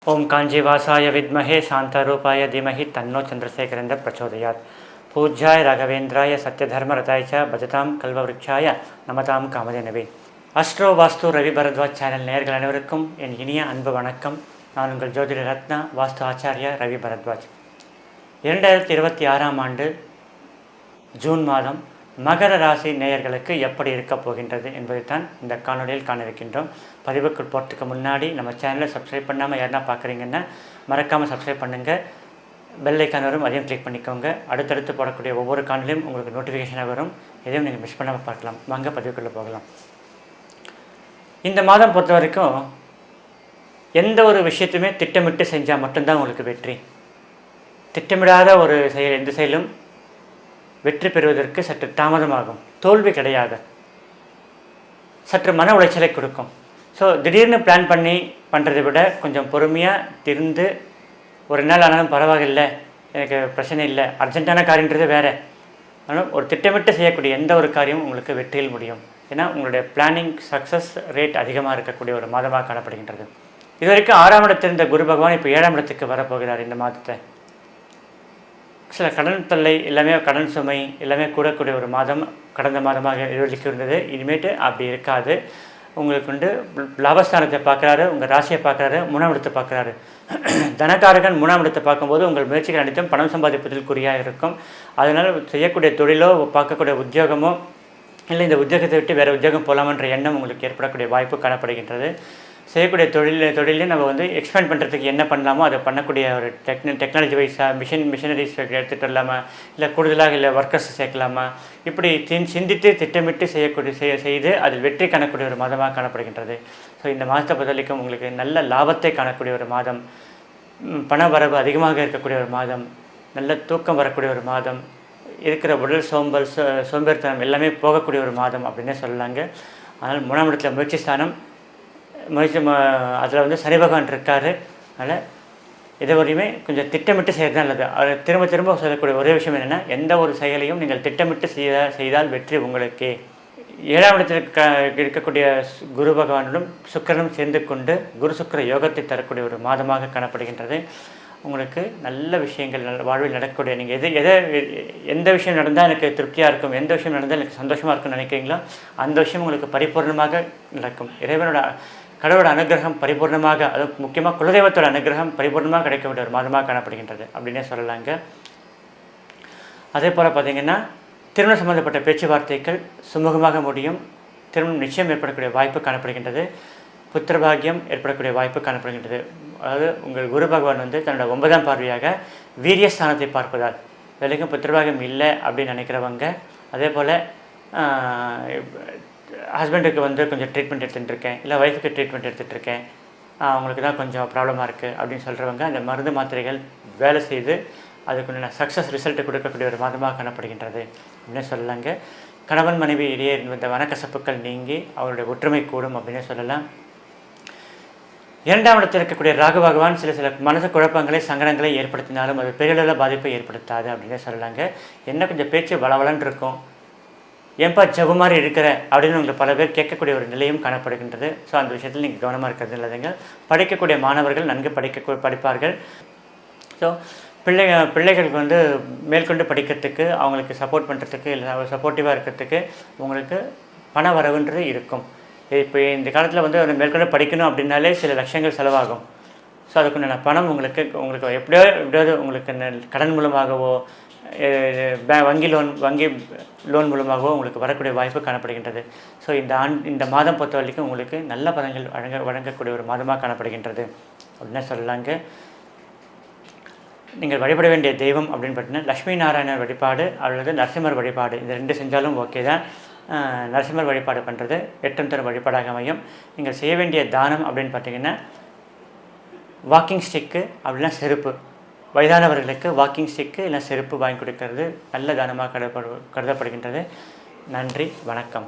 ओम कांजीवासाय विद्महे शांतारूपाय धीमहि तन्नो चंद्रशेखरेन्द्र प्रचोदयात्। पूज्याय राघवेन्द्राय सत्यधर्मरताय च भजतां कल्पवृक्षाय नमतां कामधेनवे। அஸ்ட்ரோ வாஸ்து ரவி பரத்வாஜ் சேனல் நேயர்கள் அனைவருக்கும் என் இனிய அன்பு வணக்கம். நான் உங்கள் ஜோதிட ரத்னா வாஸ்து ஆச்சாரியா ரவி பரத்வாஜ். 2026ஆம் ஆண்டு ஜூன் மாதம் மகர ராசி நேயர்களுக்கு எப்படி இருக்கப் போகின்றது என்பதைத்தான் இந்த காணொலியில் காண இருக்கின்றோம். பதிவுக்கு போகிறதுக்கு முன்னாடி நம்ம சேனலை சப்ஸ்கிரைப் பண்ணாமல் யாருன்னா பார்க்குறீங்கன்னா மறக்காமல் சப்ஸ்கிரைப் பண்ணுங்கள். பெல் ஐக்கான் வரும், அதையும் கிளிக் பண்ணிக்கோங்க. அடுத்தடுத்து போடக்கூடிய ஒவ்வொரு காணொலியும் உங்களுக்கு நோட்டிஃபிகேஷனாக வரும். எதையும் நீங்கள் மிஸ் பண்ணாமல் பார்க்கலாம். வாங்க பதிவுக்குள்ளே போகலாம். இந்த மாதம் பொறுத்த வரைக்கும் எந்த ஒரு விஷயத்தையுமே திட்டமிட்டு செஞ்சால் மட்டும்தான் உங்களுக்கு வெற்றி. திட்டமிடாத ஒரு செயல் எந்த செயலும் வெற்றி பெறுவதற்கு சற்று தாமதமாகும். தோல்வி கிடையாது, சற்று மன உளைச்சலை கொடுக்கும். ஸோ திடீர்னு பிளான் பண்ணி பண்ணுறதை விட கொஞ்சம் பொறுமையாக திருந்து ஒரு நாள் ஆனாலும் பரவாயில்லை, எனக்கு பிரச்சனை இல்லை, அர்ஜென்ட்டான காரியன்றது வேறு. ஆனால் ஒரு திட்டமிட்டு செய்யக்கூடிய எந்த ஒரு காரியமும் உங்களுக்கு வெற்றியில் முடியும். ஏன்னா உங்களுடைய பிளானிங் சக்ஸஸ் ரேட் அதிகமாக இருக்கக்கூடிய ஒரு மாதமாக காணப்படுகின்றது. இது வரைக்கும் 6ஆம் இடத்தில் இருந்த குரு பகவான் இப்போ 7ஆம் இடத்துக்கு வரப்போகிறார். இந்த மாதத்தை சில கடன் தொல்லை எல்லாமே, கடன் சுமை எல்லாமே கூடக்கூடிய ஒரு மாதம் கடந்த மாதமாக எதிரொலிக்கு இருந்தது. இனிமேட்டு அப்படி இருக்காது. உங்களுக்கு வந்து லாபஸ்தானத்தை பார்க்குறாரு, உங்கள் ராசியை பார்க்குறாரு, 3ஆம் இடத்தை பார்க்குறாரு. தனக்காரகன் 3ஆம் இடத்தை பார்க்கும்போது உங்கள் முயற்சிகள் அனைத்தும் பணம் சம்பாதிப்பதில் குறியாக இருக்கும். அதனால் செய்யக்கூடிய தொழிலோ பார்க்கக்கூடிய உத்தியோகமோ இல்லை இந்த உத்தியோகத்தை விட்டு வேறு உத்தியோகம் போகலாமன்ற எண்ணம் உங்களுக்கு ஏற்படக்கூடிய வாய்ப்பு காணப்படுகின்றது. செய்யக்கூடிய தொழிலே நம்ம வந்து எக்ஸ்பேண்ட் பண்ணுறதுக்கு என்ன பண்ணலாமோ அதை பண்ணக்கூடிய ஒரு டெக்னாலஜி வைஸாக மிஷினரிஸ் எடுத்துகிட்டு வரலாமா, இல்லை கூடுதலாக இல்லை ஒர்க்கர்ஸ் சேர்க்கலாமா, இப்படி சிந்தித்து திட்டமிட்டு செய்து அதில் வெற்றி காணக்கூடிய ஒரு மாதமாக காணப்படுகின்றது. ஸோ இந்த மாதத்தை பொறுத்தவரைக்கும் உங்களுக்கு நல்ல லாபத்தை காணக்கூடிய ஒரு மாதம், பண வரவு அதிகமாக இருக்கக்கூடிய ஒரு மாதம், நல்ல தூக்கம் வரக்கூடிய ஒரு மாதம், இருக்கிற உடல் சோம்பேறித்தனம் எல்லாமே போகக்கூடிய ஒரு மாதம் அப்படின்னே சொல்லலாங்க. அதனால் 3ஆம் இடத்துல முயற்சி ஸ்தானம், அதில் வந்து சனி பகவான் இருக்கார். அதனால் இதை வரையுமே கொஞ்சம் திட்டமிட்டு செய்கிறது தான் நல்லது. அதை திரும்ப சொல்லக்கூடிய ஒரே விஷயம் என்னென்னா, எந்த ஒரு செயலையும் நீங்கள் திட்டமிட்டு செய்தால் வெற்றி உங்களுக்கே. 7ஆம் இடத்தில் இருக்கக்கூடிய குரு பகவானுடன் சுக்கிரனும் சேர்ந்து கொண்டு குரு சுக்கிர யோகத்தை தரக்கூடிய ஒரு மாதமாக காணப்படுகின்றது. உங்களுக்கு நல்ல விஷயங்கள் வாழ்வில் நடக்கக்கூடிய, நீங்கள் எந்த விஷயம் நடந்தால் எனக்கு திருப்தியாக இருக்கும், எந்த விஷயம் நடந்தால் எனக்கு சந்தோஷமாக இருக்கும்னு நினைக்கிறீங்களோ அந்த விஷயம் உங்களுக்கு பரிபூர்ணமாக நடக்கும். கடவுளோட அனுகிரகம் பரிபூர்ணமாக, அது முக்கியமாக குலதெய்வத்தோட அனுகிரகம் பரிபூர்ணமாக கிடைக்கக்கூடிய ஒரு மாதமாக காணப்படுகின்றது அப்படின்னே சொல்லலாங்க. அதே போல் பார்த்திங்கன்னா திருமணம் சம்பந்தப்பட்ட பேச்சுவார்த்தைகள் சுமூகமாக முடியும். திருமணம் நிச்சயம் ஏற்படக்கூடிய வாய்ப்பு காணப்படுகின்றது. புத்திரபாகியம் ஏற்படக்கூடிய வாய்ப்பு காணப்படுகின்றது. அதாவது உங்கள் குரு பகவான் வந்து தன்னோட 9ஆம் பார்வையாக வீரியஸ்தானத்தை பார்ப்பதால் வேலைக்கும் புத்திரபாகியம் இல்லை அப்படின்னு நினைக்கிறவங்க, அதே போல் ஹஸ்பண்டுக்கு வந்து கொஞ்சம் ட்ரீட்மெண்ட் எடுத்துகிட்ருக்கேன், இல்லை ஒய்ஃபுக்கு ட்ரீட்மெண்ட் எடுத்துகிட்ருக்கேன், அவங்களுக்கு தான் கொஞ்சம் ப்ராப்ளமாக இருக்குது அப்படின்னு சொல்கிறவங்க அந்த மருந்து மாத்திரைகள் வேலை செய்து அதுக்குள்ள சக்ஸஸ் ரிசல்ட்டு கொடுக்கக்கூடிய ஒரு மாதமாக காணப்படுகின்றது அப்படின்னு சொல்லலாங்க. கணவன் மனைவி இடையே இந்த வனக்கசப்புக்கள் நீங்கி அவருடைய ஒற்றுமை கூடும் அப்படின்னு சொல்லலாம். 2ஆம் இடத்தில் இருக்கக்கூடிய ராகு பகவான் சில மனசு குழப்பங்களை சங்கடங்களை ஏற்படுத்தினாலும் அது பெரியளவில் பாதிப்பை ஏற்படுத்தாது அப்படின்னே சொல்லலாங்க. என்ன கொஞ்சம் பேச்சு வளவலன்னு இருக்கும், ஏன்பா ஜவு மாதிரி இருக்கிற அப்படின்னு உங்களுக்கு பல பேர் கேட்கக்கூடிய ஒரு நிலையும் காணப்படுகின்றது. ஸோ அந்த விஷயத்தில் நீங்கள் கவனமாக இருக்கிறது இல்லைங்க. படிக்கக்கூடிய மாணவர்கள் நன்கு படிப்பார்கள். ஸோ பிள்ளைகளுக்கு வந்து மேற்கொண்டு படிக்கிறதுக்கு, அவங்களுக்கு சப்போர்ட் பண்ணுறதுக்கு, இல்லை சப்போர்ட்டிவாக இருக்கிறதுக்கு உங்களுக்கு பண வரவுன்றது இருக்கும். இப்போ இந்த காலத்தில் வந்து அந்த மேற்கொண்டு படிக்கணும் அப்படின்னாலே சில லட்சங்கள் செலவாகும். ஸோ அதுக்குண்டான பணம் உங்களுக்கு எப்படியாவது உங்களுக்கு கடன் மூலமாகவோ வங்கி லோன் மூலமாகவோ உங்களுக்கு வரக்கூடிய வாய்ப்பு காணப்படுகின்றது. ஸோ இந்த மாதம் பொறுத்த வரைக்கும் உங்களுக்கு நல்ல பலன்கள் வழங்கக்கூடிய ஒரு மாதமாக காணப்படுகின்றது அப்படின்னு சொல்லலாங்க. நீங்கள் வழிபட வேண்டிய தெய்வம் அப்படின்னு பார்த்தீங்கன்னா லக்ஷ்மி நாராயணர் வழிபாடு அல்லது நரசிம்மர் வழிபாடு, இந்த 2 செஞ்சாலும் ஓகே தான். நரசிம்மர் வழிபாடு பண்ணுறது ஏற்றம் தரும் வழிபாடாக அமையும். நீங்கள் செய்ய வேண்டிய தானம் அப்படின்னு பார்த்தீங்கன்னா வாக்கிங் ஸ்டிக்கு அப்படின்னா செருப்பு, வயதானவர்களுக்கு வாக்கிங் ஸ்டிக்கு இல்லை செருப்பு வாங்கி கொடுக்கறது நல்ல தானமாக கருதப்படுகின்றது. நன்றி, வணக்கம்.